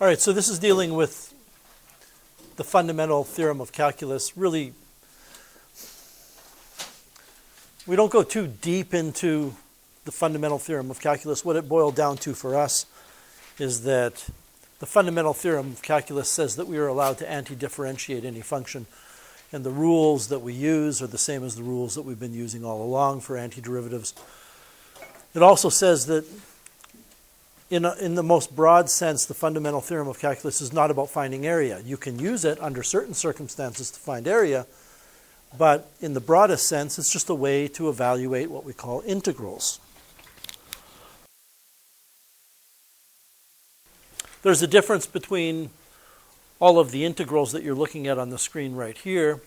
All right, so this is dealing with the fundamental theorem of calculus. Really, we don't go too deep into the fundamental theorem of calculus. What it boiled down to for us is that the fundamental theorem of calculus says that we are allowed to anti-differentiate any function, and the rules that we use are the same as the rules that we've been using all along for antiderivatives. It also says that in the most broad sense, the fundamental theorem of calculus is not about finding area. You can use it under certain circumstances to find area, but in the broadest sense, it's just a way to evaluate what we call integrals. There's a difference between all of the integrals that you're looking at on the screen right here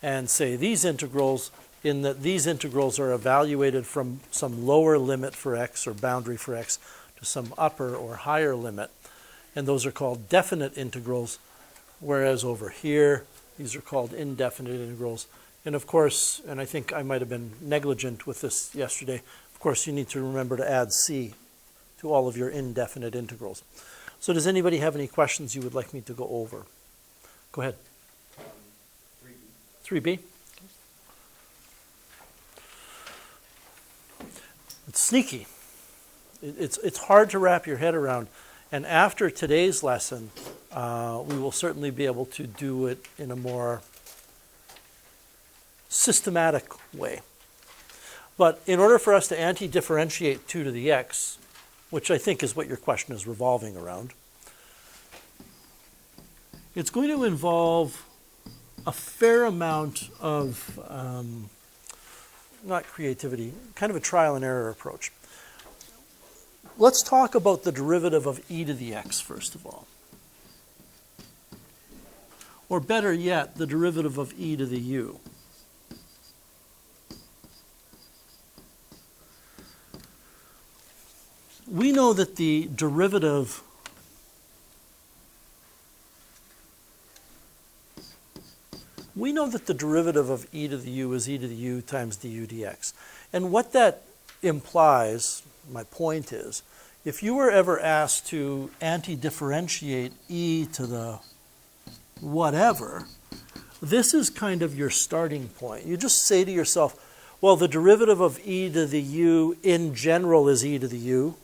and say these integrals, in that these integrals are evaluated from some lower limit for x or boundary for x to some upper or higher limit. And those are called definite integrals, whereas over here, these are called indefinite integrals. And of course, and I think I might have been negligent with this yesterday, of course you need to remember to add c to all of your indefinite integrals. So does anybody have any questions you would like me to go over? Go ahead. 3b. It's sneaky. It's hard to wrap your head around. And after today's lesson, we will certainly be able to do it in a more systematic way. But in order for us to anti-differentiate 2 to the x, which I think is what your question is revolving around, it's going to involve a fair amount of not creativity, kind of a trial and error approach. Let's talk about the derivative of e to the x first of all. Or better yet, the derivative of e to the u. We know that the derivative of e to the u is e to the u times du dx. And what that implies, my point is, if you were ever asked to anti-differentiate e to the whatever, this is kind of your starting point. You just say to yourself, well, the derivative of e to the u in general is e to the u.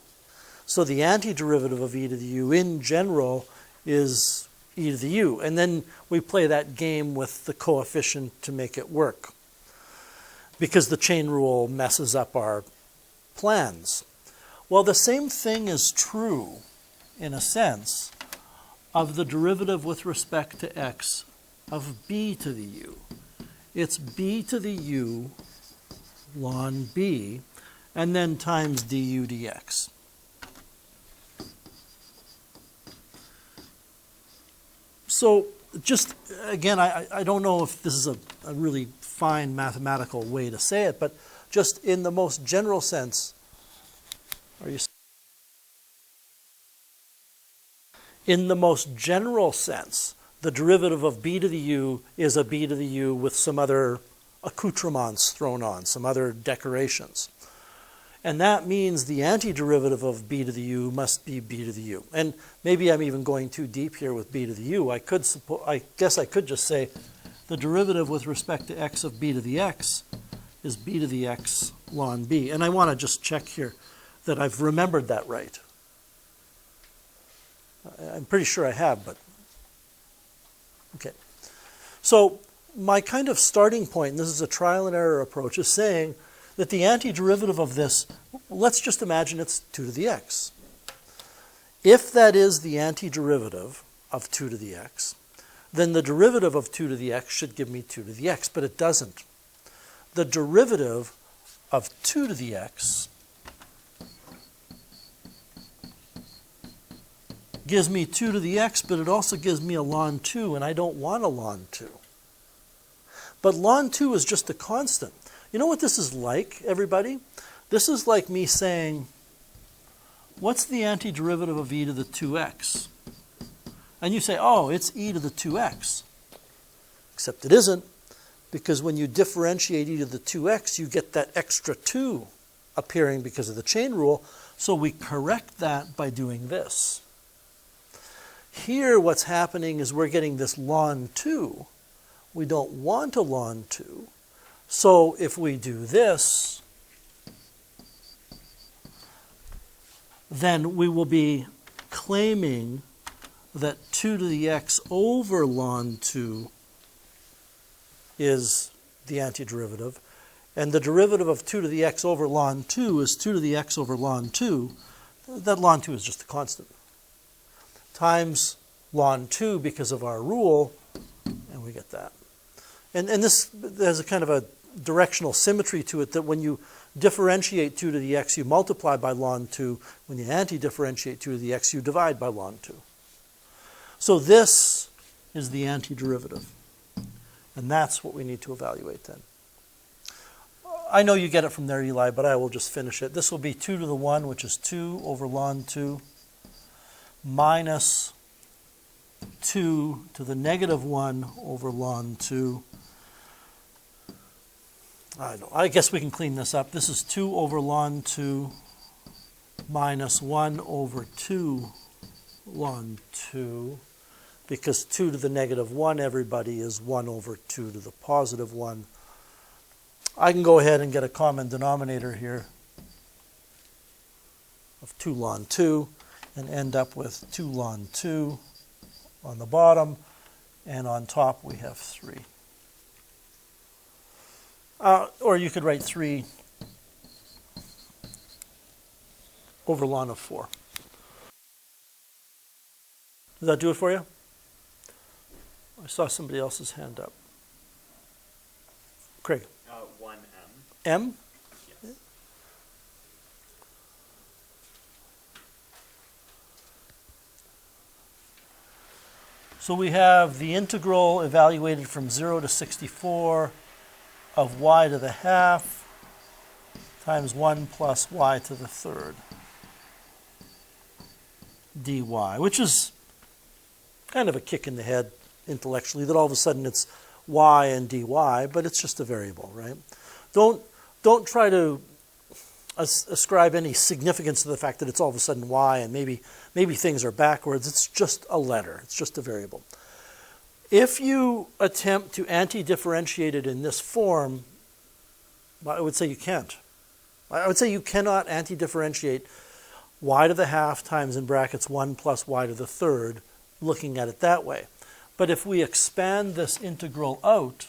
So the antiderivative of e to the u in general is e to the u. And then we play that game with the coefficient to make it work, because the chain rule messes up our plans. Well, the same thing is true, in a sense, of the derivative with respect to x of b to the u. It's b to the u ln b, and then times du dx. So just, again, I don't know if this is a really fine mathematical way to say it, but just in the most general sense, in the most general sense, the derivative of b to the u is a b to the u with some other accoutrements thrown on, some other decorations. And that means the antiderivative of b to the u must be b to the u. And maybe I'm even going too deep here with b to the u. I guess I could just say the derivative with respect to x of b to the x is b to the x ln b. And I want to just check here that I've remembered that right. I'm pretty sure I have, but okay. So my kind of starting point, and this is a trial and error approach, is saying that the antiderivative of this, let's just imagine it's 2 to the x. If that is the antiderivative of 2 to the x, then the derivative of 2 to the x should give me 2 to the x, but it doesn't. The derivative of 2 to the x gives me 2 to the x, but it also gives me a ln 2, and I don't want a ln 2. But ln 2 is just a constant. You know what this is like, everybody? This is like me saying, what's the antiderivative of e to the 2x? And you say, oh, it's e to the 2x. Except it isn't, because when you differentiate e to the 2x, you get that extra 2 appearing because of the chain rule. So we correct that by doing this. Here what's happening is we're getting this ln 2. We don't want a ln 2. So if we do this, then we will be claiming that 2 to the x over ln 2 is the antiderivative. And the derivative of 2 to the x over ln 2 is 2 to the x over ln 2. That ln 2 is just a constant. Times ln 2 because of our rule, and we get that. And this, there's a kind of a directional symmetry to it that when you differentiate 2 to the x, you multiply by ln 2. When you anti-differentiate 2 to the x, you divide by ln 2. So this is the antiderivative. And that's what we need to evaluate then. I know you get it from there, Eli, but I will just finish it. This will be 2 to the 1, which is 2 over ln 2, minus 2 to the negative 1 over ln 2. I guess we can clean this up. This is 2 over ln 2 minus 1 over 2 ln 2, because 2 to the negative 1, everybody, is 1 over 2 to the positive 1. I can go ahead and get a common denominator here of 2 ln 2 and end up with 2 ln 2 on the bottom, and on top we have 3. Or you could write 3 over ln of 4. Does that do it for you? I saw somebody else's hand up. Craig. 1m. M? Yes. So we have the integral evaluated from 0 to 64 of y to the half times 1 plus y to the third dy, which is kind of a kick in the head intellectually, that all of a sudden it's y and dy, but it's just a variable, right? Don't try to ascribe any significance to the fact that it's all of a sudden y and maybe things are backwards. It's just a letter. It's just a variable. If you attempt to anti-differentiate it in this form, I would say you can't. I would say you cannot anti-differentiate y to the half times in brackets 1 plus y to the third, looking at it that way. But if we expand this integral out,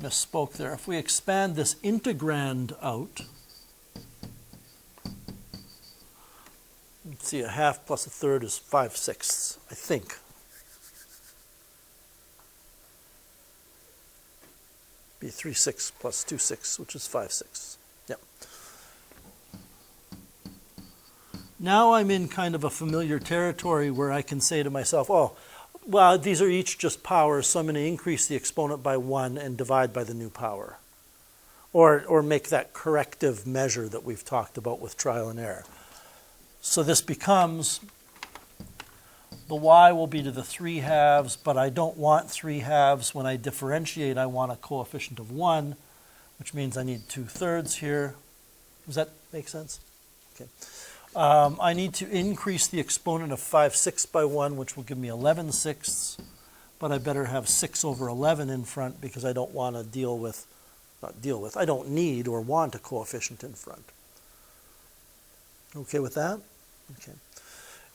misspoke there, if we expand this integrand out, let's see, a half plus a third is 5/6, I think. Be 3/6 plus 2/6, which is 5/6. Yep. Now I'm in kind of a familiar territory where I can say to myself, oh, well, these are each just powers, so I'm going to increase the exponent by 1 and divide by the new power. Or make that corrective measure that we've talked about with trial and error. So this becomes, the y will be to the 3 halves, but I don't want 3 halves. When I differentiate, I want a coefficient of 1, which means I need 2/3 here. Does that make sense? Okay. I need to increase the exponent of 5/6 by 1, which will give me 11/6, but I better have 6 over 11 in front because I don't want to I don't need or want a coefficient in front. Okay with that? Okay.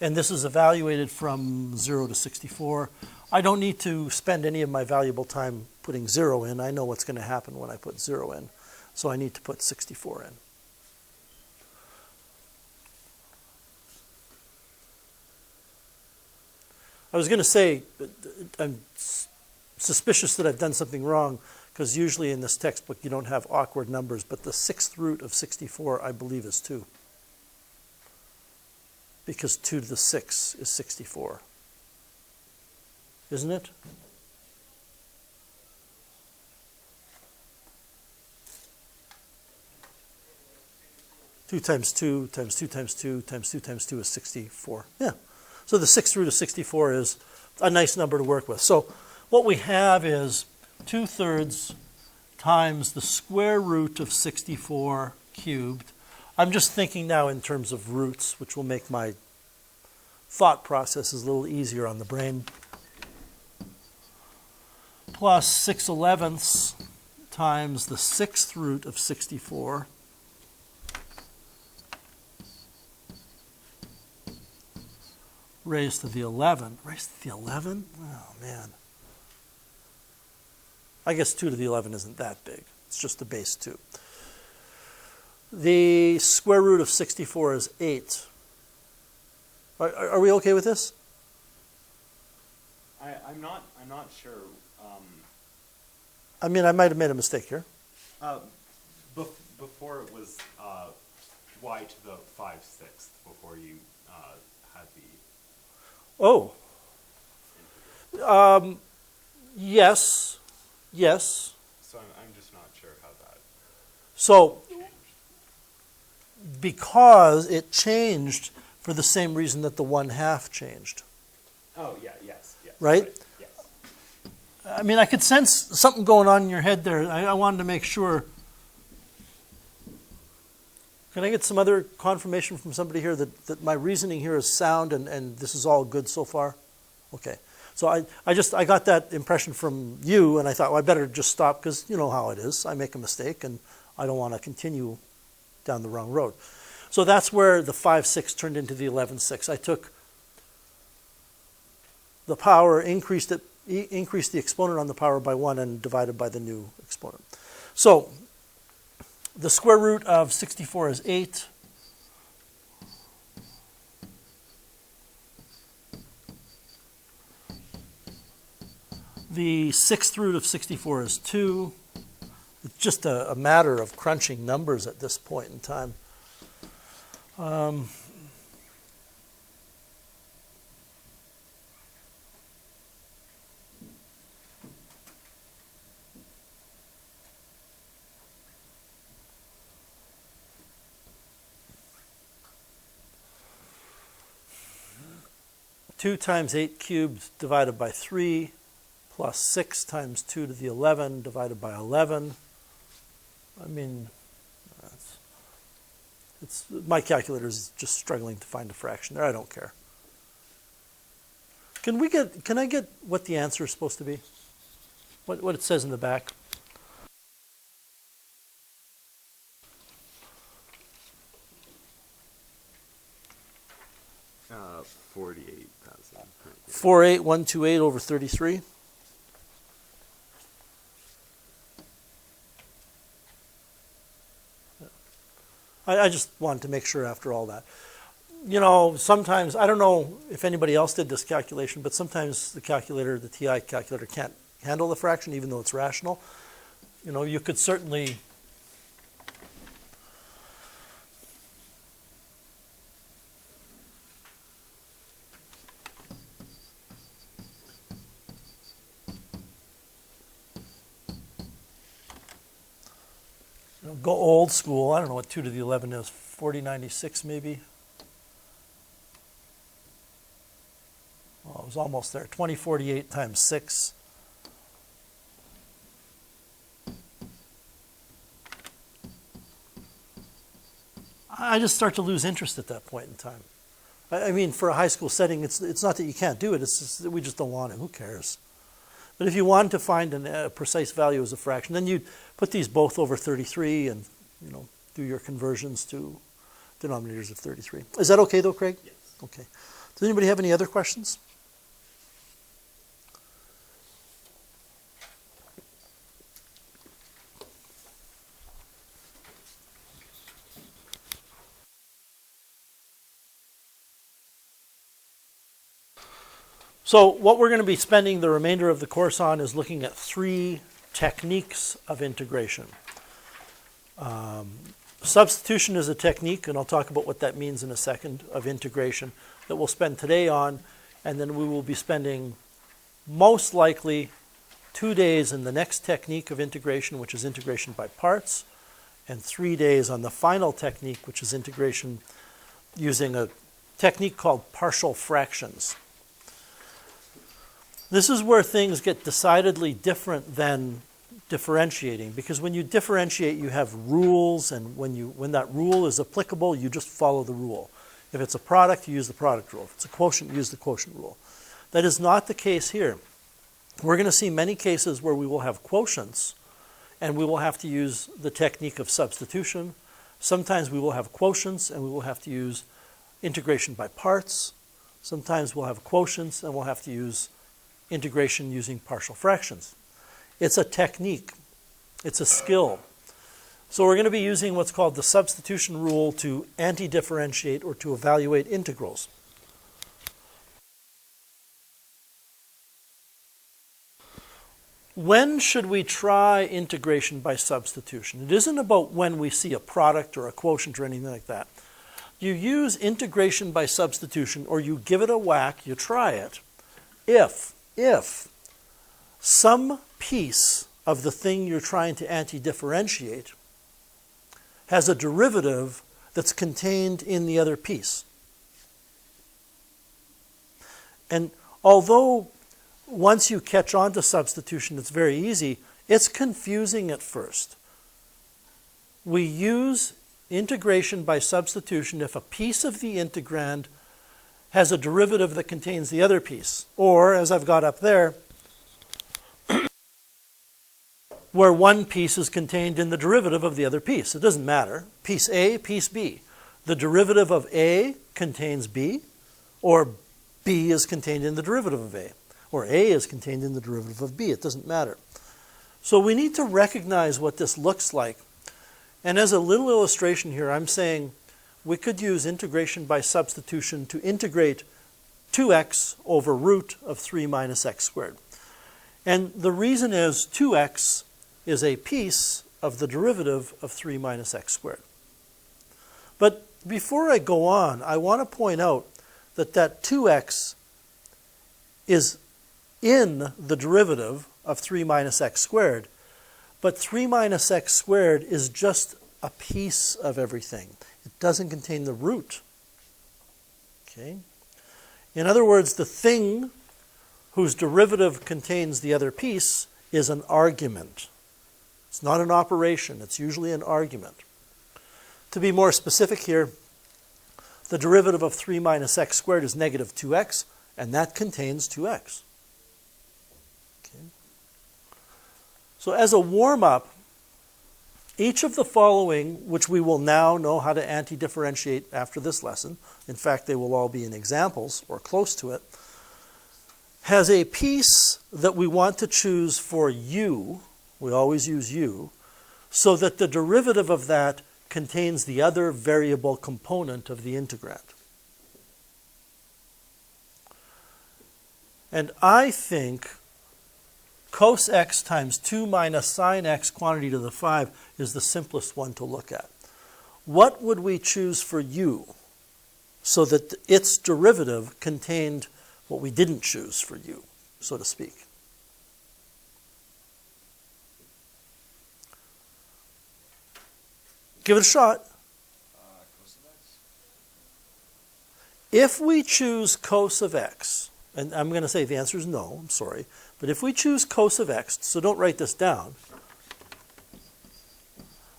And this is evaluated from 0 to 64. I don't need to spend any of my valuable time putting 0 in. I know what's going to happen when I put 0 in. So I need to put 64 in. I was going to say, I'm suspicious that I've done something wrong, because usually in this textbook you don't have awkward numbers, but the 6th root of 64, I believe, is 2. Because 2 to the 6 is 64. Isn't it? Two times 2 times 2 times 2 times 2 times 2 is 64. Yeah. So the 6th root of 64 is a nice number to work with. So what we have is 2/3 times the square root of 64 cubed. I'm just thinking now in terms of roots, which will make my thought processes a little easier on the brain. Plus 6/11 times the 6th root of 64 raised to the 11. Raised to the 11? Oh, man. I guess 2 to the 11 isn't that big. It's just the base 2. The square root of 64 is 8. Are we okay with this? I'm not sure. I mean, I might have made a mistake here. Before it was y to the 5/6 before you had the. Oh. Yes. Yes. So I'm just not sure how that. So, because it changed for the same reason that the 1/2 changed. Oh yeah, yes. Right? Yes. I mean, I could sense something going on in your head there. I wanted to make sure. Can I get some other confirmation from somebody here that my reasoning here is sound and this is all good so far? Okay. So I got that impression from you, and I thought, well, I better just stop because you know how it is. I make a mistake, and I don't want to continue down the wrong road. So that's where the 5/6 turned into the 11/6. I took the power, increased the exponent on the power by 1, and divided by the new exponent. So the square root of 64 is 8. The 6th root of 64 is 2. It's just a matter of crunching numbers at this point in time. 2 times 8 cubed divided by 3 plus 6 times 2 to the 11 divided by 11. I mean, my calculator is just struggling to find a fraction there. I don't care. Can I get what the answer is supposed to be? What it says in the back? Uh, 48,000. 48128 over 33. I just wanted to make sure after all that. You know, sometimes, I don't know if anybody else did this calculation, but sometimes the calculator, the TI calculator, can't handle the fraction even though it's rational. You know, you could certainly go old school. I don't know what 2 to the 11 is. 4096 maybe. Oh, it was almost there. 2048 times 6. I just start to lose interest at that point in time. I mean, for a high school setting, it's not that you can't do it. It's just that we just don't want it. Who cares? But if you wanted to find a precise value as a fraction, then you'd put these both over 33 and, you know, do your conversions to denominators of 33. Is that okay, though, Craig? Yes. Okay. Does anybody have any other questions? So what we're going to be spending the remainder of the course on is looking at 3 techniques of integration. Substitution is a technique, and I'll talk about what that means in a second, of integration that we'll spend today on, and then we will be spending most likely 2 days in the next technique of integration, which is integration by parts, and 3 days on the final technique, which is integration using a technique called partial fractions. This is where things get decidedly different than differentiating, because when you differentiate, you have rules, and when that rule is applicable, you just follow the rule. If it's a product, you use the product rule. If it's a quotient, you use the quotient rule. That is not the case here. We're going to see many cases where we will have quotients, and we will have to use the technique of substitution. Sometimes we will have quotients, and we will have to use integration by parts. Sometimes we'll have quotients, and we'll have to use integration using partial fractions. It's a technique. It's a skill. So we're going to be using what's called the substitution rule to anti-differentiate or to evaluate integrals. When should we try integration by substitution? It isn't about when we see a product or a quotient or anything like that. You use integration by substitution, or you give it a whack, you try it, if some piece of the thing you're trying to anti-differentiate has a derivative that's contained in the other piece. And although once you catch on to substitution, it's very easy, it's confusing at first. We use integration by substitution if a piece of the integrand has a derivative that contains the other piece. Or, as I've got up there, where one piece is contained in the derivative of the other piece. It doesn't matter. Piece A, piece B. The derivative of A contains B, or B is contained in the derivative of A, or A is contained in the derivative of B. It doesn't matter. So we need to recognize what this looks like. And as a little illustration here, I'm saying we could use integration by substitution to integrate 2x over root of 3 minus x squared. And the reason is 2x is a piece of the derivative of 3 minus x squared. But before I go on, I want to point out that 2x is in the derivative of 3 minus x squared, but 3 minus x squared is just a piece of everything. It doesn't contain the root. Okay? In other words, the thing whose derivative contains the other piece is an argument. It's not an operation. It's usually an argument. To be more specific here, the derivative of 3 minus x squared is negative 2x, and that contains 2x. Okay. So as a warm-up, each of the following, which we will now know how to anti-differentiate after this lesson, in fact they will all be in examples or close to it, has a piece that we want to choose for u, we always use u, so that the derivative of that contains the other variable component of the integrand. And I think cos x times 2 minus sine x quantity to the 5 is the simplest one to look at. What would we choose for u so that its derivative contained what we didn't choose for u, so to speak? Give it a shot. Cos of x? If we choose cos of x, and I'm going to say the answer is no, I'm sorry, but if we choose cos of x, so don't write this down,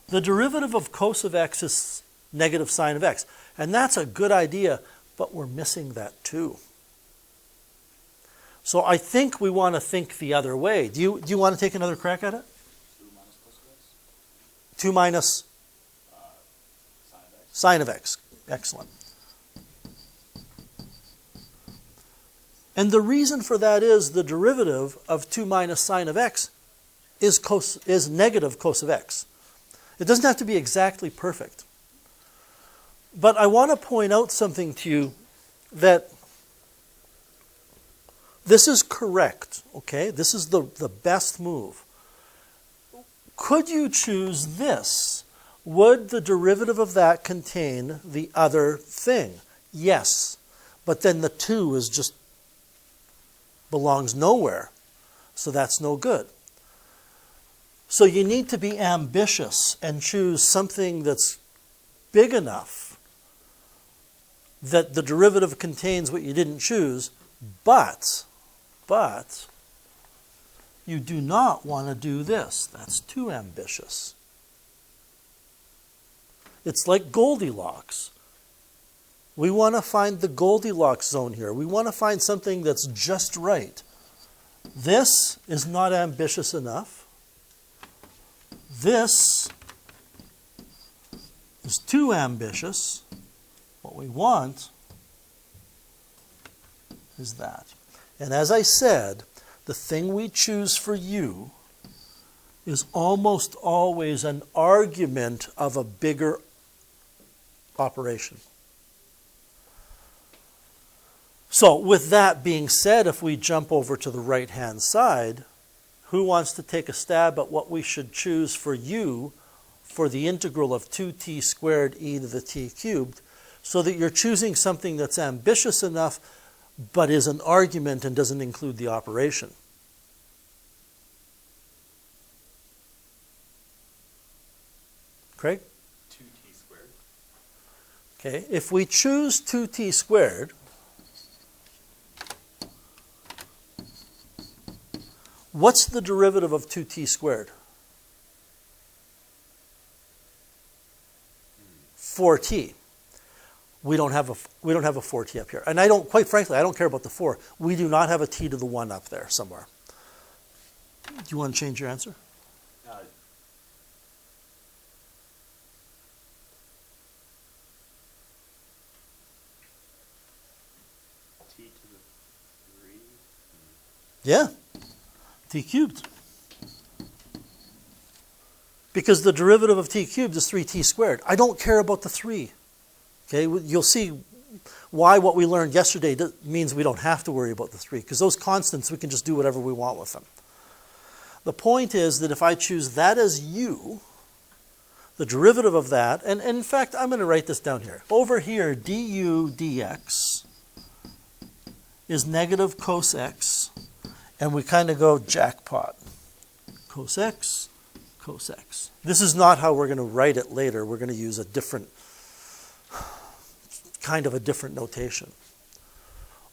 the derivative of cos of x is negative sine of x. And that's a good idea, but we're missing that too. So I think we want to think the other way. Do you want to take another crack at it? 2 minus cos of x? 2 minus Sine of x. sine of x. Excellent. And the reason for that is the derivative of 2 minus sine of x is negative cos of x. It doesn't have to be exactly perfect. But I want to point out something to you, that this is correct, okay? This is the best move. Could you choose this? Would the derivative of that contain the other thing? Yes. But then the 2 is just belongs nowhere. So that's no good. So you need to be ambitious and choose something that's big enough that the derivative contains what you didn't choose, but You do not want to do this. That's too ambitious. It's like Goldilocks. We want to find the Goldilocks zone here. We want to find something that's just right. This is not ambitious enough. This is too ambitious. What we want is that. And as I said, the thing we choose for u is almost always an argument of a bigger operation. So with that being said, if we jump over to the right-hand side, who wants to take a stab at what we should choose for u for the integral of 2t squared e to the t cubed, so that you're choosing something that's ambitious enough but is an argument and doesn't include the operation? Craig? 2t squared. Okay, if we choose 2t squared, what's the derivative of 2t squared? 4t. We don't have a 4t up here. And I don't, quite frankly, I don't care about the 4. We do not have a t to the 1 up there somewhere. Do you want to change your answer? T to the 3. Yeah, t cubed. Because the derivative of t cubed is 3t squared. I don't care about the 3. Okay, you'll see why what we learned yesterday means we don't have to worry about the 3, because those constants, we can just do whatever we want with them. The point is that if I choose that as u, the derivative of that, and in fact, I'm going to write this down here. Over here, du dx is negative cos x, and we kind of go jackpot. Cos x, cos x. This is not how we're going to write it later. We're going to use a different, kind of a different notation.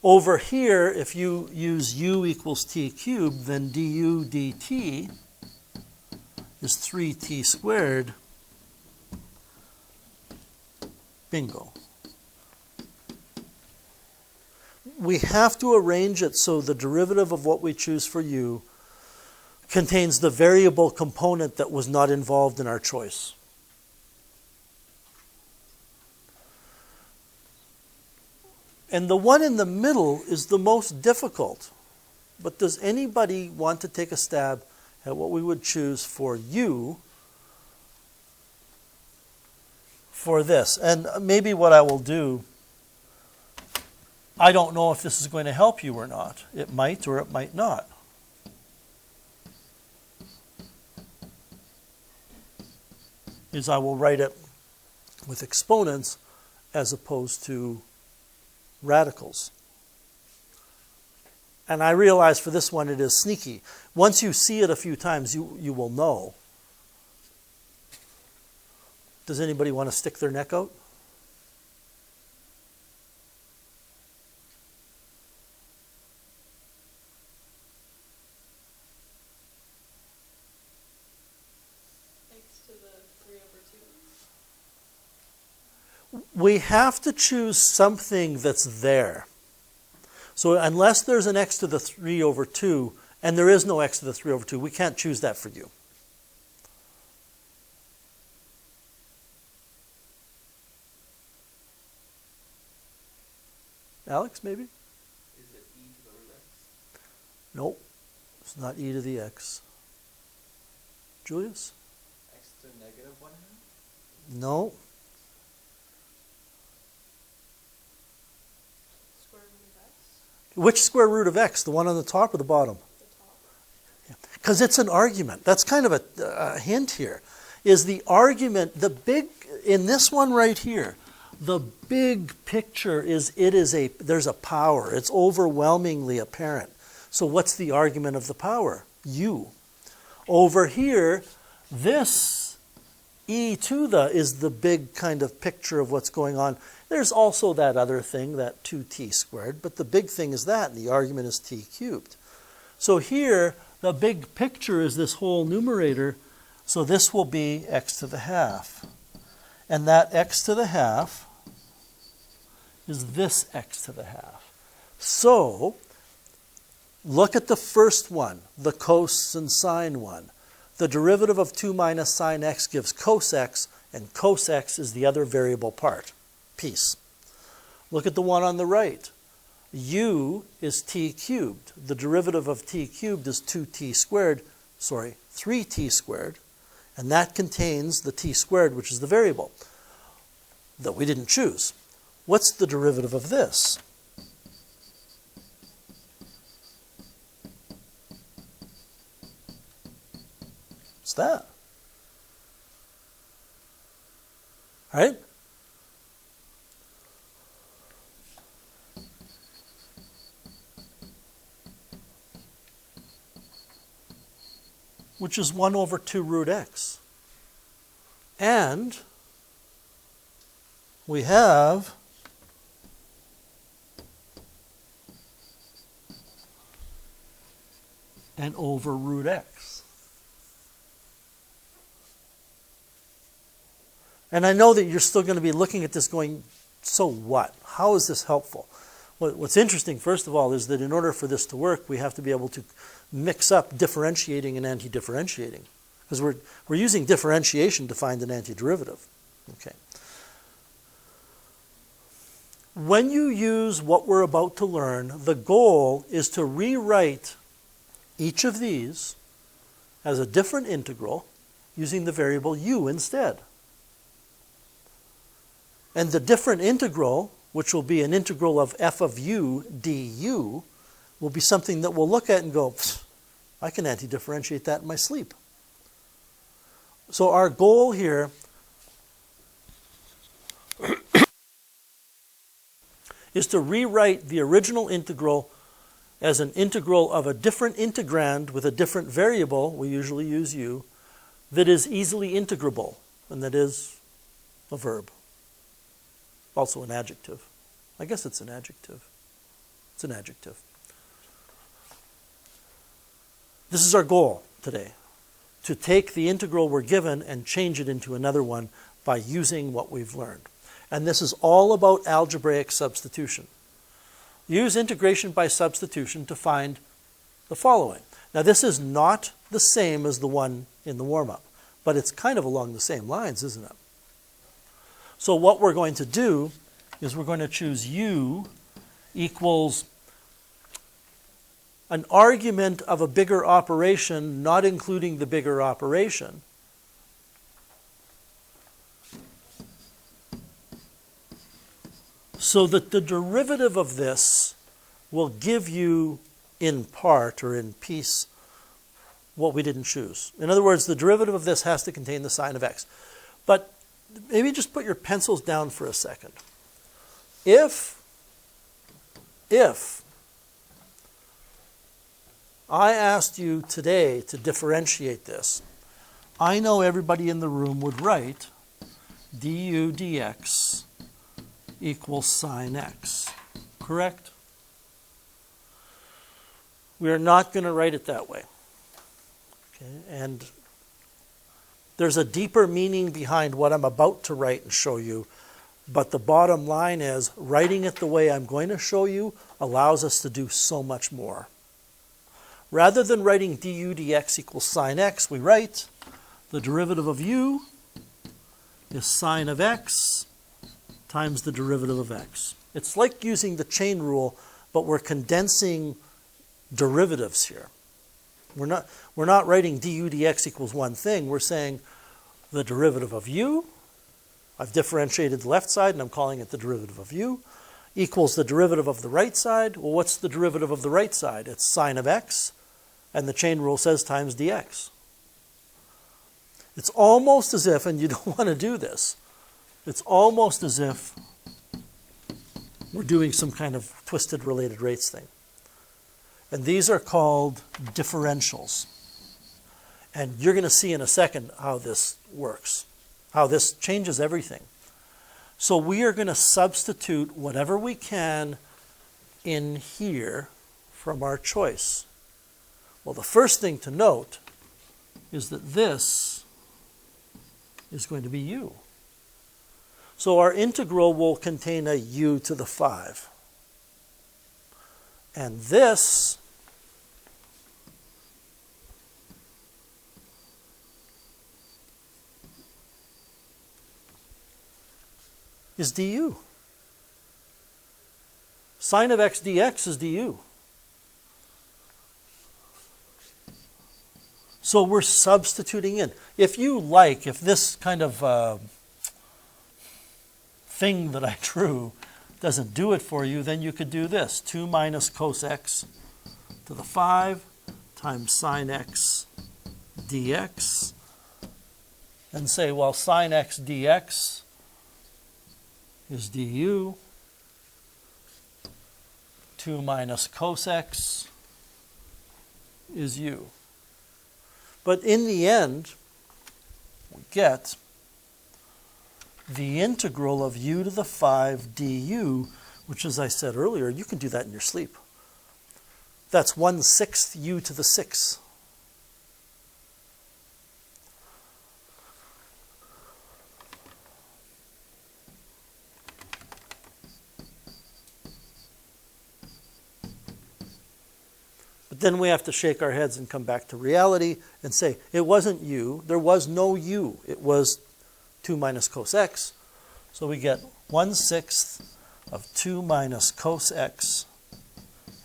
Over here, if you use u equals t cubed, then du dt is 3t squared. Bingo. We have to arrange it so the derivative of what we choose for u contains the variable component that was not involved in our choice. And the one in the middle is the most difficult. But does anybody want to take a stab at what we would choose for u for this? And maybe what I will do, I don't know if this is going to help you or not. It might or it might not. Is I will write it with exponents as opposed to radicals. And I realize for this one it is sneaky. Once you see it a few times, you will know. Does anybody want to stick their neck out? X to the 3 over 2. We have to choose something that's there. So unless there's an x to the 3 over 2, and there is no x to the 3 over 2, we can't choose that for you. Alex, maybe? Is it e to the root x? Nope. It's not e to the x. Julius? X to negative 1 half? No. Square root of x. Which square root of x? The one on the top or the bottom? The top. Because it's an argument. That's kind of a hint here. Is the argument, the big, in this one right here, the big picture is there's a power. It's overwhelmingly apparent. So what's the argument of the power? U. Over here, this e to the is the big kind of picture of what's going on. There's also that other thing, that 2t squared, but the big thing is that, and the argument is t cubed. So here, the big picture is this whole numerator, so this will be x to the half. And that x to the half is this x to the half. So, look at the first one, the cos and sine one. The derivative of 2 minus sine x gives cos x, and cos x is the other variable piece. Look at the one on the right. U is t cubed. The derivative of t cubed is 3t squared, and that contains the t squared, which is the variable that we didn't choose. What's the derivative of this? What's that? Right? Which is 1 over 2 root x. And we have an over root x. And I know that you're still going to be looking at this going, so what? How is this helpful? What's interesting, first of all, is that in order for this to work, we have to be able to mix up differentiating and antidifferentiating. Because we're using differentiation to find an antiderivative. Okay. When you use what we're about to learn, the goal is to rewrite each of these as a different integral using the variable u instead. And the different integral, which will be an integral of f of u du, will be something that we'll look at and go, I can antidifferentiate that in my sleep. So our goal here is to rewrite the original integral as an integral of a different integrand with a different variable, we usually use u, that is easily integrable, and that is a verb. Also an adjective. I guess it's an adjective. It's an adjective. This is our goal today, to take the integral we're given and change it into another one by using what we've learned. And this is all about algebraic substitution. Use integration by substitution to find the following. Now this is not the same as the one in the warm-up, but it's kind of along the same lines, isn't it? So what we're going to do is we're going to choose u equals an argument of a bigger operation, not including the bigger operation, so that the derivative of this will give you in part or in piece what we didn't choose. In other words, the derivative of this has to contain the sine of x. But maybe just put your pencils down for a second. If I asked you today to differentiate this, I know everybody in the room would write du dx equals sine x, correct? We are not going to write it that way. Okay? And there's a deeper meaning behind what I'm about to write and show you, but the bottom line is writing it the way I'm going to show you allows us to do so much more. Rather than writing du dx equals sine x, we write the derivative of u is sine of x times the derivative of x. It's like using the chain rule, but we're condensing derivatives here. We're not writing du dx equals one thing. We're saying the derivative of u, I've differentiated the left side and I'm calling it the derivative of u, equals the derivative of the right side. Well, what's the derivative of the right side? It's sine of x, and the chain rule says times dx. It's almost as if, and you don't want to do this, it's almost as if we're doing some kind of twisted related rates thing. And these are called differentials. And you're going to see in a second how this works, how this changes everything. So we are going to substitute whatever we can in here from our choice. Well, the first thing to note is that this is going to be u. So our integral will contain a u to the 5. And this is du. Sine of x dx is du. So we're substituting in. If you like, if this kind of thing that I drew doesn't do it for you, then you could do this. 2 minus cos x to the 5 times sine x dx. And say, well, sine x dx is du. 2 minus cos x is u. But in the end, we get the integral of u to the 5 du, which, as I said earlier, you can do that in your sleep. That's 1/6 u to the 6. But then we have to shake our heads and come back to reality and say, it wasn't u. There was no u. It was 2 minus cos x. So we get 1/6 of 2 minus cos x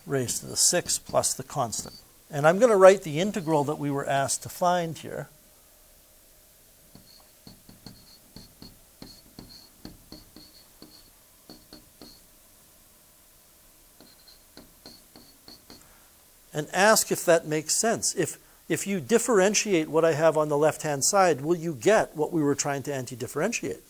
raised to the 6 plus the constant. And I'm going to write the integral that we were asked to find here. And ask if that makes sense. If you differentiate what I have on the left-hand side, will you get what we were trying to anti-differentiate?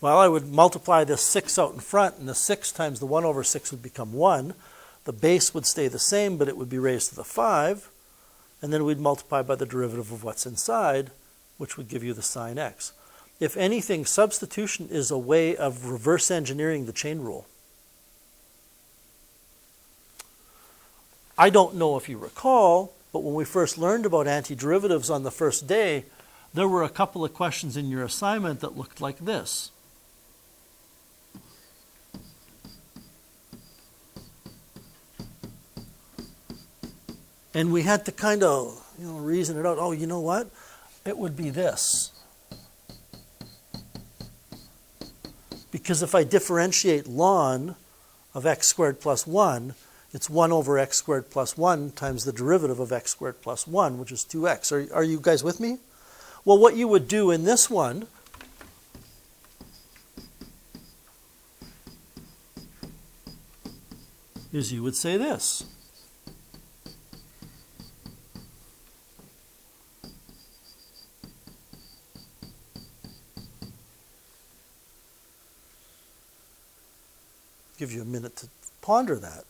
Well, I would multiply this 6 out in front, and the 6 times the 1 over 6 would become 1. The base would stay the same, but it would be raised to the 5. And then we'd multiply by the derivative of what's inside, which would give you the sine x. If anything, substitution is a way of reverse engineering the chain rule. I don't know if you recall, but when we first learned about antiderivatives on the first day, there were a couple of questions in your assignment that looked like this. And we had to kind of, reason it out. Oh, you know what? It would be this. Because if I differentiate ln of x squared plus 1, it's 1 over x squared plus 1 times the derivative of x squared plus 1, which is 2x. Are you guys with me? Well, what you would do in this one is you would say this. Give you a minute to ponder that.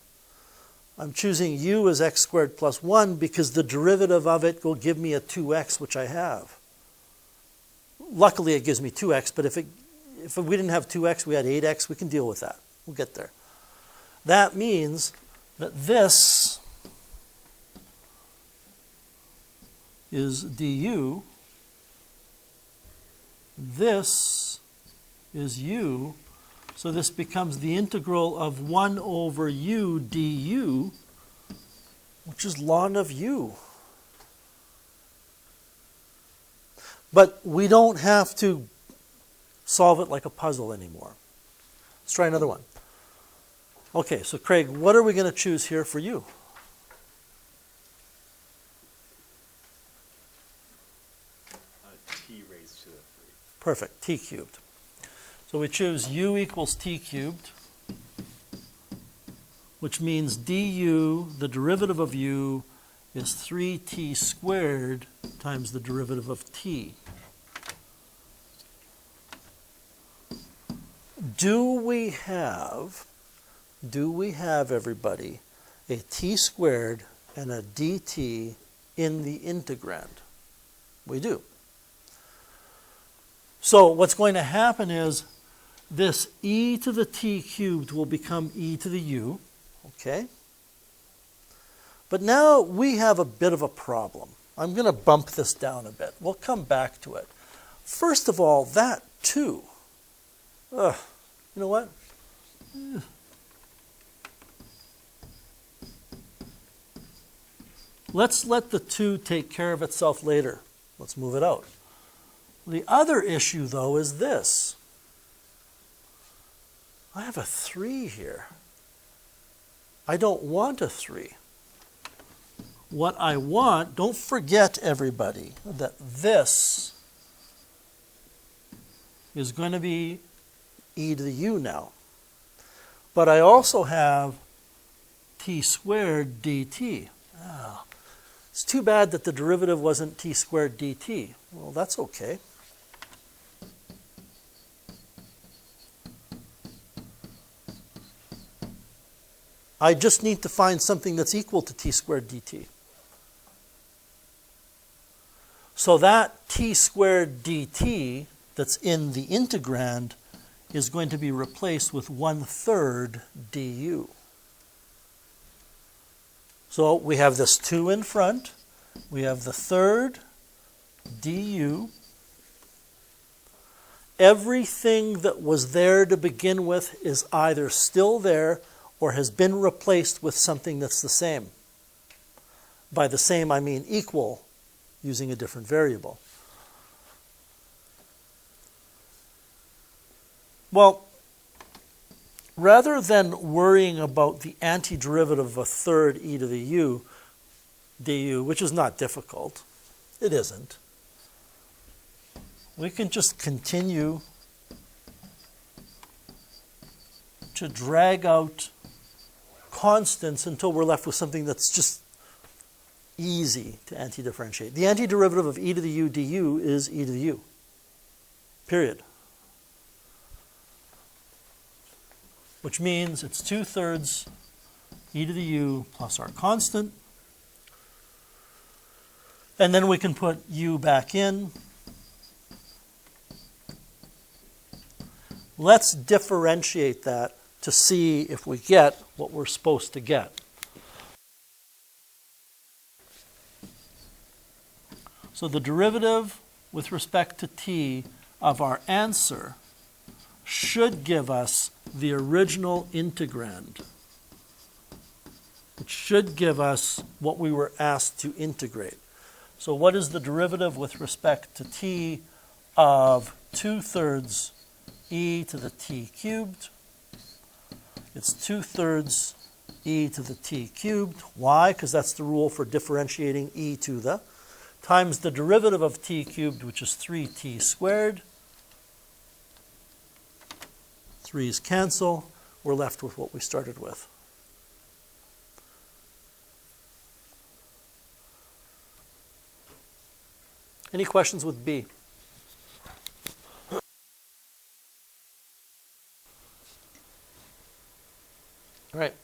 I'm choosing u as x squared plus 1 because the derivative of it will give me a 2x, which I have. Luckily, it gives me 2x, but if we didn't have 2x, we had 8x, we can deal with that. We'll get there. That means that this is du, this is u, so this becomes the integral of 1 over u du, which is ln of u. But we don't have to solve it like a puzzle anymore. Let's try another one. Okay, so Craig, what are we going to choose here for u? T raised to the 3. Perfect, t cubed. So we choose u equals t cubed, which means du, the derivative of u, is 3t squared times the derivative of t. Do we have, everybody, a t squared and a dt in the integrand? We do. So what's going to happen is this e to the t cubed will become e to the u, okay? But now we have a bit of a problem. I'm going to bump this down a bit. We'll come back to it. First of all, that 2. You know what? Let's let the 2 take care of itself later. Let's move it out. The other issue, though, is this. I have a 3 here. I don't want a 3. What I want, don't forget, everybody, that this is going to be e to the u now. But I also have t squared dt. Oh, it's too bad that the derivative wasn't t squared dt. Well, that's okay. I just need to find something that's equal to t squared dt. So that t squared dt that's in the integrand is going to be replaced with 1/3 du. So we have this 2 in front. We have the third du. Everything that was there to begin with is either still there or has been replaced with something that's the same. By the same, I mean equal, using a different variable. Well, rather than worrying about the antiderivative of 1/3 e to the u du, which is not difficult, it isn't, we can just continue to drag out constants until we're left with something that's just easy to antidifferentiate. The antiderivative of e to the u du is e to the u, period. Which means it's 2/3 e to the u plus our constant. And then we can put u back in. Let's differentiate that to see if we get what we're supposed to get. So the derivative with respect to t of our answer should give us the original integrand. It should give us what we were asked to integrate. So what is the derivative with respect to t of 2/3 e to the t cubed? It's 2/3 e to the t cubed. Why? Because that's the rule for differentiating e to the, times the derivative of t cubed, which is 3t squared. 3's cancel. We're left with what we started with. Any questions with B? All right.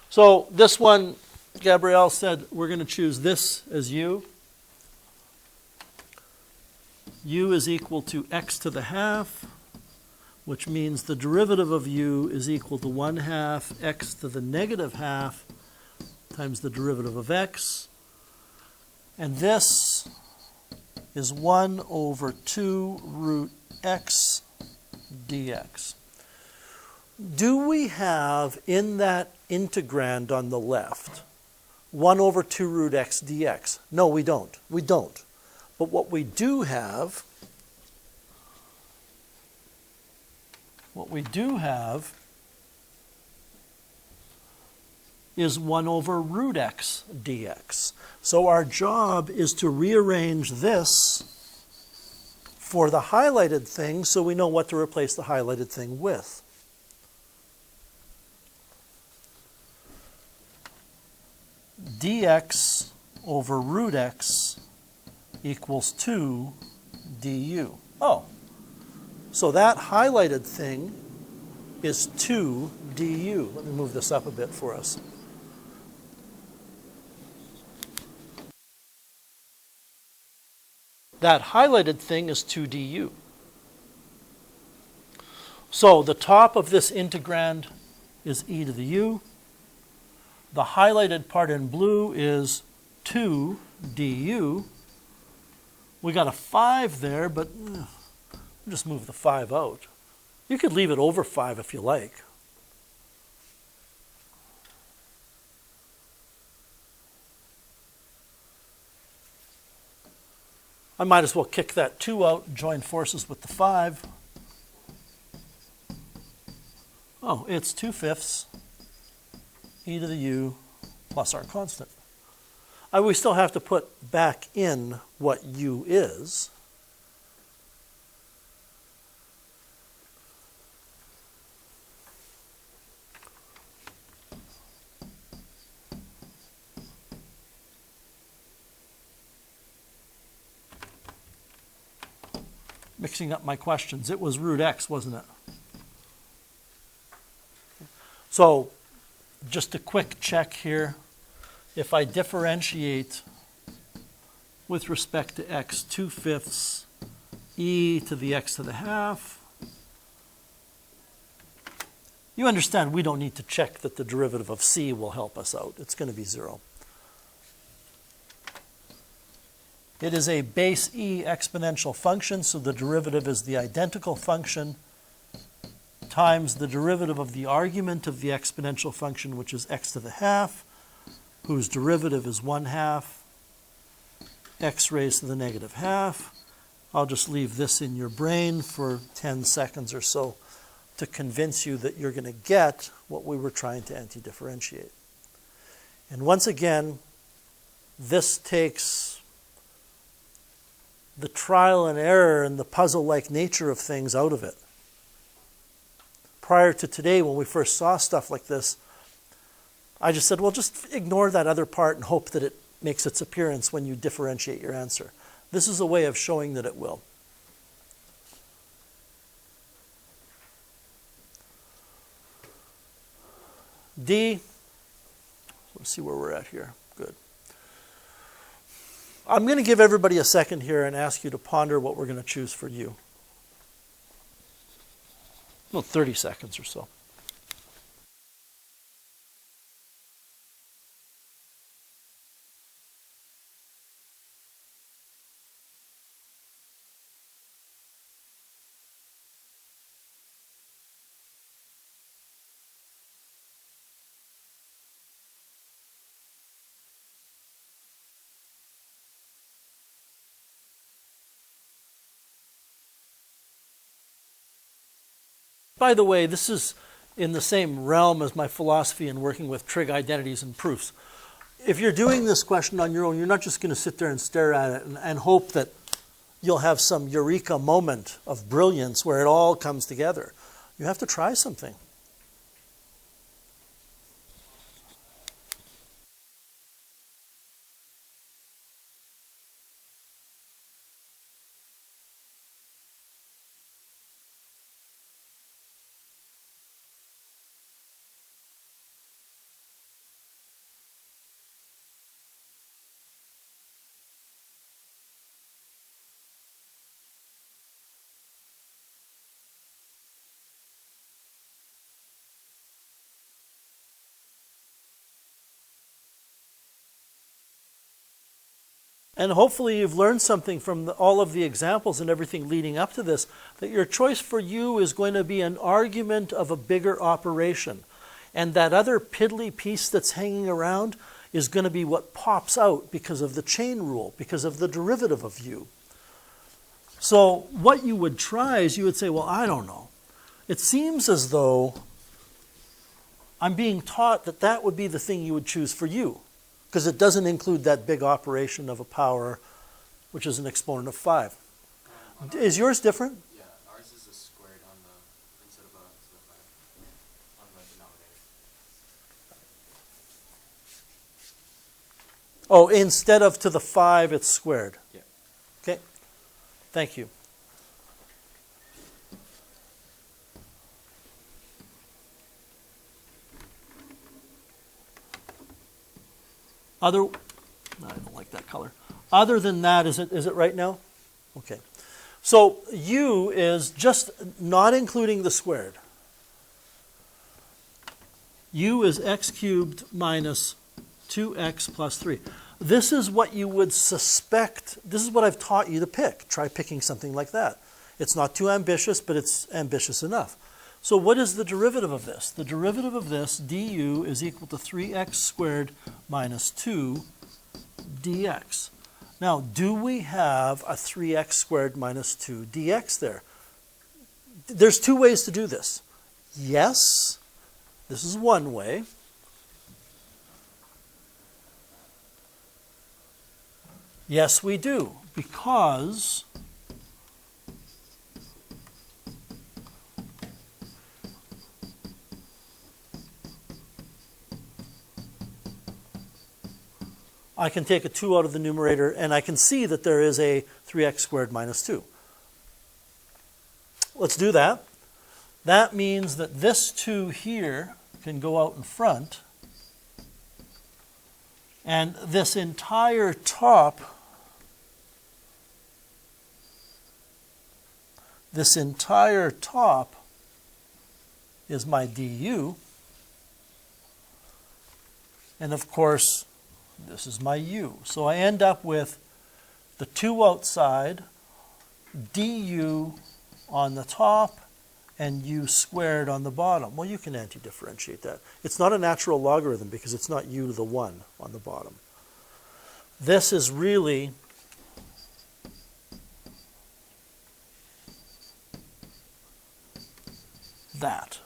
So this one, Gabrielle said, we're going to choose this as u. U is equal to x to the half, which means the derivative of u is equal to 1/2 x to the negative half times the derivative of x. And this is 1/2 root x dx. Do we have in that integrand on the left 1/2 root x dx? No, we don't. We don't. But what we do have is 1/root x dx. So our job is to rearrange this for the highlighted thing so we know what to replace the highlighted thing with. Dx over root x equals 2 du. Oh, so that highlighted thing is 2 du. Let me move this up a bit for us. That highlighted thing is 2 du. So the top of this integrand is e to the u. The highlighted part in blue is 2 du. We got a 5 there, but just move the 5 out. You could leave it over 5 if you like. I might as well kick that 2 out and join forces with the 5. Oh, it's 2/5 e to the u plus our constant. We still have to put back in what u is. Mixing up my questions. It was root x, wasn't it? So just a quick check here. If I differentiate with respect to x 2/5 e to the x to the half, you understand we don't need to check that the derivative of c will help us out. It's going to be 0. It is a base e exponential function, so the derivative is the identical function times the derivative of the argument of the exponential function, which is x to the half, whose derivative is 1/2 x raised to the negative half. I'll just leave this in your brain for 10 seconds or so to convince you that you're going to get what we were trying to anti-differentiate. And once again, this takes the trial and error and the puzzle-like nature of things out of it. Prior to today, when we first saw stuff like this, I just said, well, just ignore that other part and hope that it makes its appearance when you differentiate your answer. This is a way of showing that it will. D, let's see where we're at here. Good. I'm going to give everybody a second here and ask you to ponder what we're going to choose for U. Well, 30 seconds or so. By the way, this is in the same realm as my philosophy in working with trig identities and proofs. If you're doing this question on your own, you're not just going to sit there and stare at it and hope that you'll have some eureka moment of brilliance where it all comes together. You have to try something. And hopefully you've learned something from all of the examples and everything leading up to this, that your choice for U is going to be an argument of a bigger operation. And that other piddly piece that's hanging around is going to be what pops out because of the chain rule, because of the derivative of U. So what you would try is you would say, well, I don't know. It seems as though I'm being taught that that would be the thing you would choose for U, because it doesn't include that big operation of a power, which is an exponent of 5. Is yours different? Yeah, ours is a squared on the, instead of a 5, on the denominator. Oh, instead of to the 5, it's squared. Yeah. Okay, thank you. I don't like that color. Other than that, is it right now? Okay. So u is just not including the squared. U is x cubed minus 2x plus 3. This is what you would suspect. This is what I've taught you to pick. Try picking something like that. It's not too ambitious, but it's ambitious enough. So what is the derivative of this? The derivative of this, du, is equal to 3x squared minus 2 dx. Now, do we have a 3x squared minus 2 dx there? There's two ways to do this. Yes, this is one way. Yes, we do, because I can take a 2 out of the numerator, and I can see that there is a 3x squared minus 2. Let's do that. That means that this 2 here can go out in front, and this entire top, is my du. And of course, this is my u. So I end up with the 2 outside, du on the top, and u squared on the bottom. Well, you can anti-differentiate that. It's not a natural logarithm because it's not u to the 1 on the bottom. This is really that.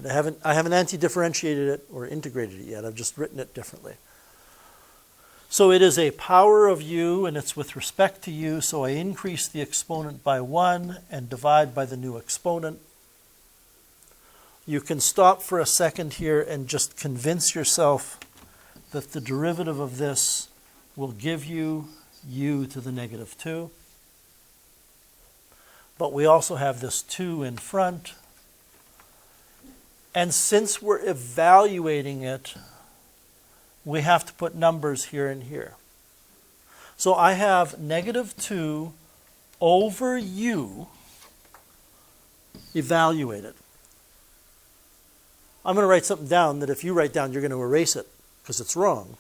I haven't anti-differentiated it or integrated it yet. I've just written it differently. So it is a power of u, and it's with respect to u, so I increase the exponent by 1 and divide by the new exponent. You can stop for a second here and just convince yourself that the derivative of this will give you u to the negative 2. But we also have this 2 in front. And since we're evaluating it, we have to put numbers here and here. So I have negative 2 over u evaluated. I'm going to write something down that if you write down, you're going to erase it because it's wrong.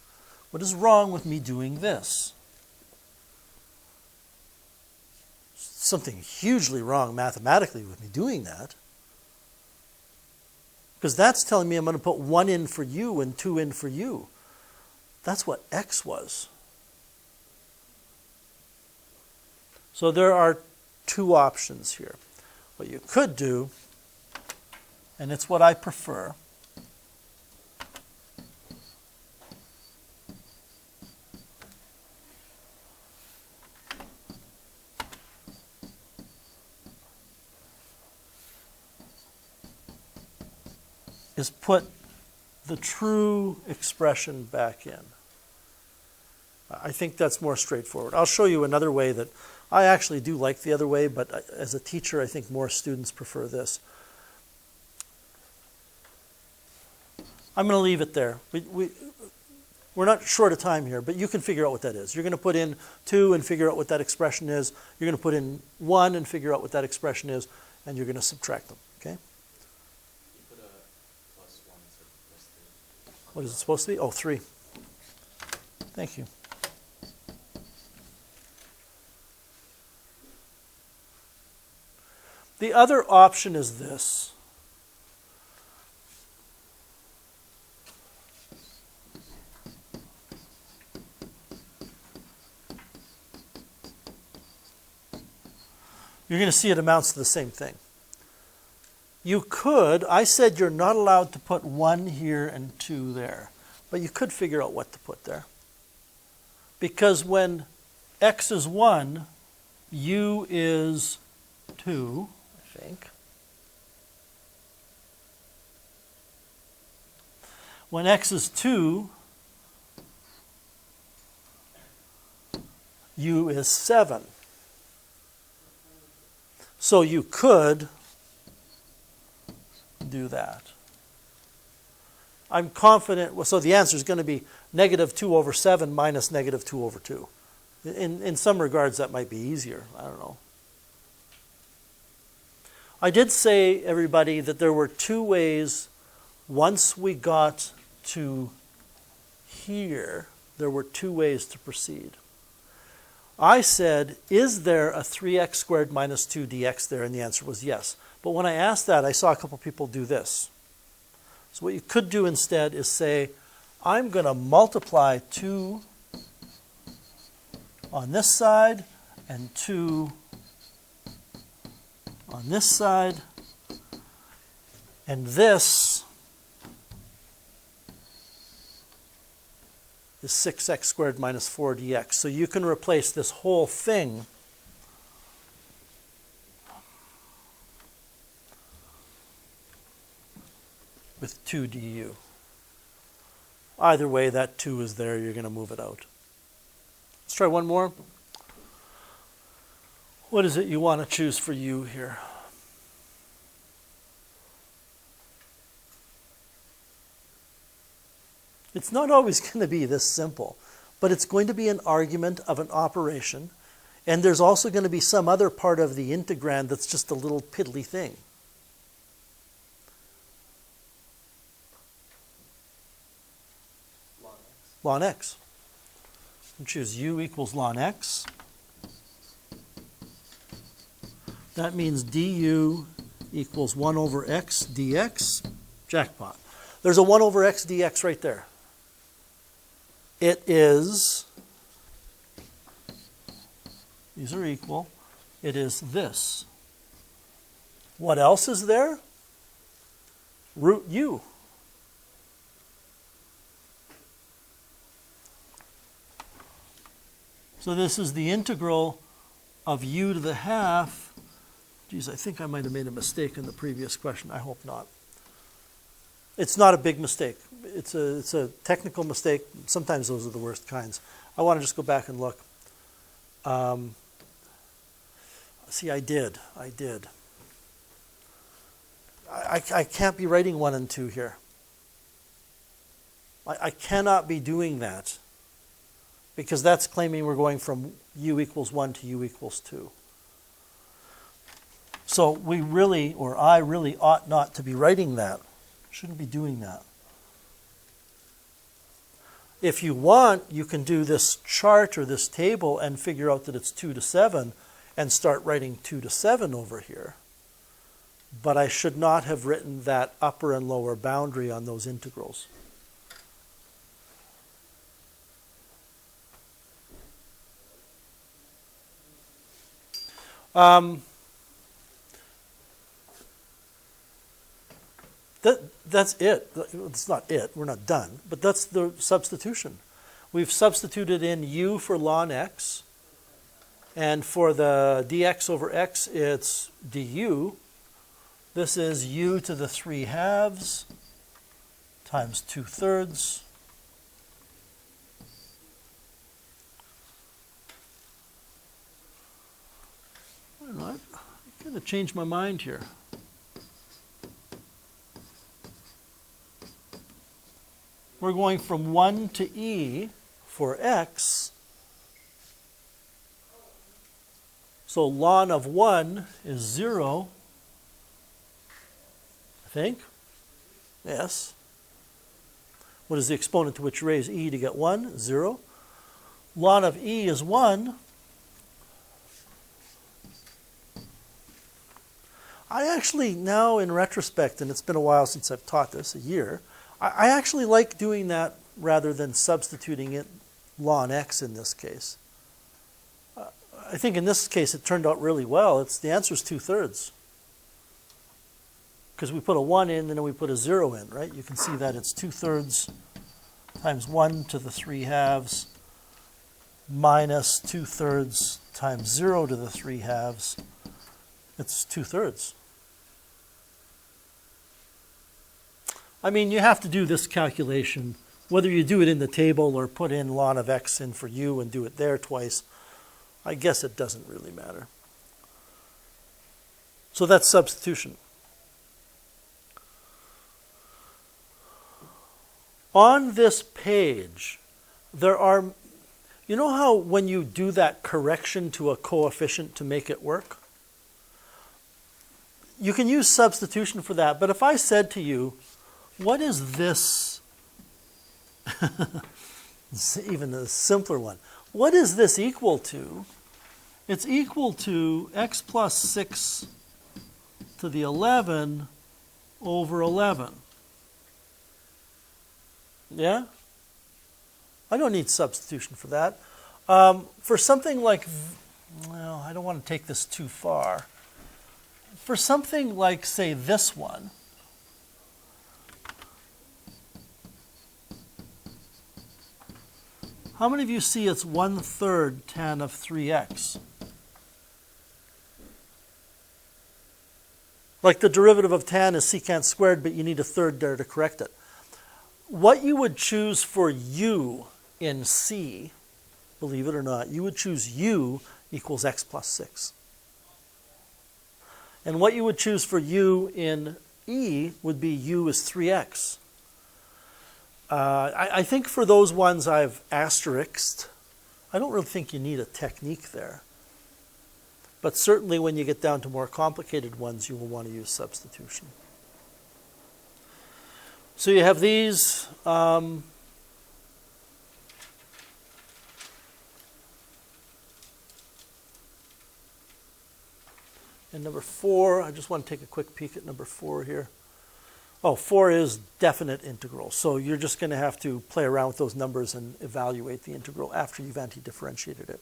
What is wrong with me doing this? Something hugely wrong mathematically with me doing that. Because that's telling me I'm going to put 1 in for u and 2 in for u. That's what x was. So there are two options here. What you could do, and it's what I prefer, is put the true expression back in. I think that's more straightforward. I'll show you another way that I actually do like the other way, but as a teacher, I think more students prefer this. I'm going to leave it there. We're not short of time here, but you can figure out what that is. You're going to put in 2 and figure out what that expression is. You're going to put in 1 and figure out what that expression is, and you're going to subtract them. Okay? What is it supposed to be? Oh, 3. Thank you. The other option is this. You're going to see it amounts to the same thing. You could, I said you're not allowed to put 1 here and 2 there, but you could figure out what to put there. Because when x is 1, u is 2, I think. When x is 2, u is 7. So you could do that. I'm confident, so the answer is going to be negative 2 over 7 minus negative 2 over 2. In some regards, that might be easier. I don't know. I did say, everybody, that there were two ways. Once we got to here, there were two ways to proceed. I said, is there a 3x squared minus 2 dx there? And the answer was yes. But when I asked that, I saw a couple people do this. So what you could do instead is say, I'm going to multiply 2 on this side and 2 on this side, and this is 6x squared minus 4 dx. So you can replace this whole thing with 2 du. Either way, that 2 is there. You're going to move it out. Let's try one more. What is it you want to choose for u here? It's not always going to be this simple, but it's going to be an argument of an operation, and there's also going to be some other part of the integrand that's just a little piddly thing. Ln x. And choose u equals ln x. That means du equals 1 over x dx. Jackpot. There's a 1 over x dx right there. It is, these are equal, it is this. What else is there? Root u. So this is the integral of u to the half. Geez, I think I might have made a mistake in the previous question. I hope not. It's not a big mistake. It's a technical mistake. Sometimes those are the worst kinds. I want to just go back and look. See, I did. I can't be writing 1 and 2 here. I cannot be doing that, because that's claiming we're going from u equals 1 to u equals 2. So we really, or I really ought not to be writing that. Shouldn't be doing that. If you want, you can do this chart or this table and figure out that it's 2 to 7 and start writing 2 to 7 over here. But I should not have written that upper and lower boundary on those integrals. That's it. It's not it. We're not done. But that's the substitution. We've substituted in u for ln x. And for the dx over x, it's du. This is u to the 3 halves times 2/3. I'm going to change my mind here. We're going from 1 to e for x. So ln of 1 is 0, I think. Yes. What is the exponent to which you raise e to get 1? 0. Ln of e is 1. I actually now, in retrospect, and it's been a while since I've taught this, a year, I actually like doing that rather than substituting it ln x in this case. I think in this case it turned out really well. The answer is 2/3. Because we put a 1 in and then we put a 0 in, right? You can see that it's 2/3 times 1 to the 3 halves minus 2/3 times 0 to the 3 halves. It's 2/3. I mean, you have to do this calculation, whether you do it in the table or put in ln of x in for u and do it there twice. I guess it doesn't really matter. So that's substitution. On this page, there are, You know how when you do that correction to a coefficient to make it work? You can use substitution for that, but if I said to you, what is this? Even the simpler one. What is this equal to? It's equal to x plus 6 to the 11 over 11. Yeah? I don't need substitution for that. For something like, well, I don't want to take this too far. For something like, say, this one, how many of you see it's 1/3 tan of 3x? Like the derivative of tan is secant squared, but you need a third there to correct it. What you would choose for u in C, believe it or not, you would choose u equals x plus 6. And what you would choose for u in E would be u is 3x. I think for those ones I've asterisked. I don't really think you need a technique there. But certainly when you get down to more complicated ones, you will want to use substitution. So you have these. And number 4, I just want to take a quick peek at number 4 here. Oh, 4 is definite integral. So you're just going to have to play around with those numbers and evaluate the integral after you've anti-differentiated it.